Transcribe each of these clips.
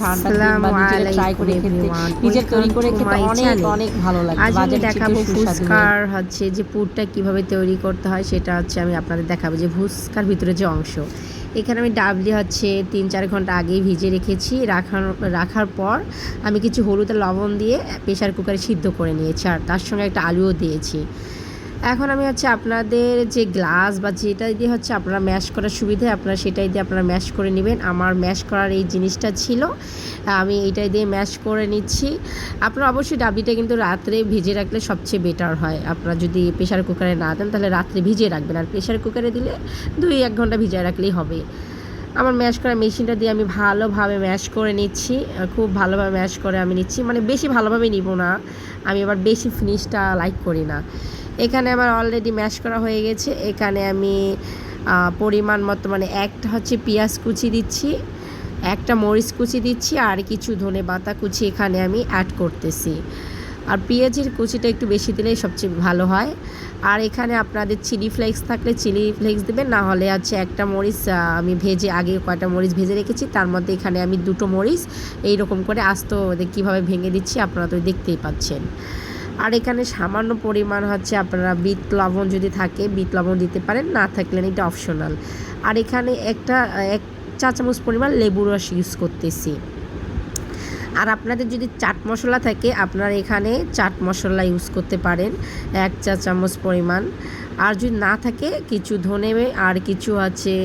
ঠান্ডা দিন বা নিজের ট্রাই করে খেতে, নিজের তৈরি করে খেতে অনেক অনেক ভালো লাগে। আজ আমি দেখাবো সুস্বাদু ফুচকার হচ্ছে যে পুরটা কিভাবে তৈরি করতে হয়, সেটা হচ্ছে আমি আপনাদের দেখাবো। যে ফুচকার ভিতরে যে অংশ, এখানে আমি ডাবলি হচ্ছে 3-4 ঘন্টা আগেই ভিজে রেখেছি। রাখার পর আমি কিছু হলুদ আর লবণ দিয়ে প্রেশার কুকারে সিদ্ধ করে নিয়েছি, আর তার সঙ্গে একটা আলুও দিয়েছি। এখন আমি হচ্ছে আপনাদের যে গ্লাস বা যেটা দিয়ে হচ্ছে আপনারা ম্যাশ করার সুবিধে, আপনারা সেটাই দিয়ে আপনারা ম্যাশ করে নেবেন। আমার ম্যাশ করার এই জিনিসটা ছিল, আমি এইটাই দিয়ে ম্যাশ করে নিচ্ছি। আপনারা অবশ্যই ডাবলিটা কিন্তু রাত্রে ভিজে রাখলে সবচেয়ে বেটার হয়। আপনারা যদি প্রেশার কুকারে না দেন তাহলে রাত্রে ভিজিয়ে রাখবেন, আর প্রেশার কুকারে দিলে 2-1 ঘন্টা ভিজিয়ে রাখলেই হবে। আমার ম্যাশ করা মেশিনটা দিয়ে আমি ভালোভাবে ম্যাশ করে নিচ্ছি, খুব ভালোভাবে ম্যাশ করে আমি নিচ্ছি, মানে বেশি ভালোভাবে নিব না, আমি আবার বেশি ফিনিশটা লাইক করি না। এখানে আমার অলরেডি ম্যাশ করা হয়ে গেছে। এখানে আমি পরিমাণ মতো, মানে একটা হচ্ছে পেঁয়াজ কুচি দিচ্ছি, একটা মরিচ কুচি দিচ্ছি, আর কিছু ধনেপাতা কুচি এখানে আমি অ্যাড করতেছি। আর পেঁয়াজের কুচিটা একটু বেশি দিলেই সবচেয়ে ভালো হয়। আর এখানে আপনাদের চিলি ফ্লেক্স থাকলে চিলি ফ্লেক্স দেবেন, না হলে আছে একটা মরিচ আমি ভেজে, আগে কয়টা মরিচ ভেজে রেখেছি, তার মধ্যে এখানে আমি 2টো মরিচ এইরকম করে আস্ত কীভাবে ভেঙে দিচ্ছি আপনারা তো দেখতেই পাচ্ছেন। আর এখানে সামান্য পরিমাণ হচ্ছে আপনারা বিট লবণ যদি থাকে বিট লবণ দিতে পারেন, না থাকলে এটা অপশনাল। আর এখানে 1 চা চামচ পরিমাণ লেবুর রস ইউজ করতেছি। আর আপনাদের যদি চাট মশলা থাকে আপনারা এখানে চাট মশলা ইউজ করতে পারেন 1 চা চামচ পরিমাণ। আর যদি না থাকে কিছু ধনে আর কিছু আছে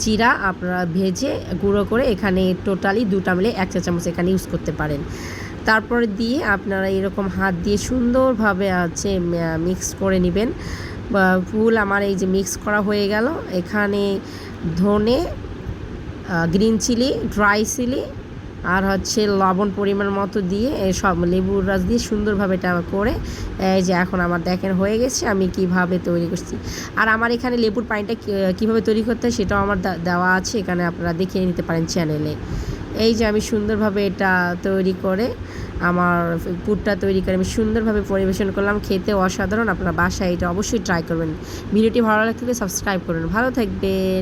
জিরা আপনারা ভেজে গুঁড়ো করে এখানে টোটালি 2টা মিলে 1 চা চামচ এখানে ইউজ করতে পারেন। তারপরে দিয়ে আপনারা এরকম হাত দিয়ে সুন্দরভাবে আছে মিক্স করে নেবেন। ফুল আমার এই যে মিক্স করা হয়ে গেল। এখানে ধনে, গ্রিন চিলি, ড্রাই চিলি আর হচ্ছে লবণ পরিমাণ মতো দিয়ে সব লেবুর রস দিয়ে সুন্দরভাবে এটা করে এই যে এখন আমার দেখেন হয়ে গেছে আমি কিভাবে তৈরি করছি। আর আমার এখানে লেবুর পানিটা কীভাবে তৈরি করতে হয় সেটাও আমার দেওয়া আছে, এখানে আপনারা দেখিয়ে নিতে পারেন চ্যানেলে। এই যে আমি সুন্দরভাবে এটা তৈরি করে আমার পুরটা তৈরি করে আমি সুন্দরভাবে পরিবেশন করলাম, খেতে অসাধারণ। আপনারা বাসায় এটা অবশ্যই ট্রাই করবেন। ভিডিওটি ভালো লাগলে সাবস্ক্রাইব করবেন। ভালো থাকবেন।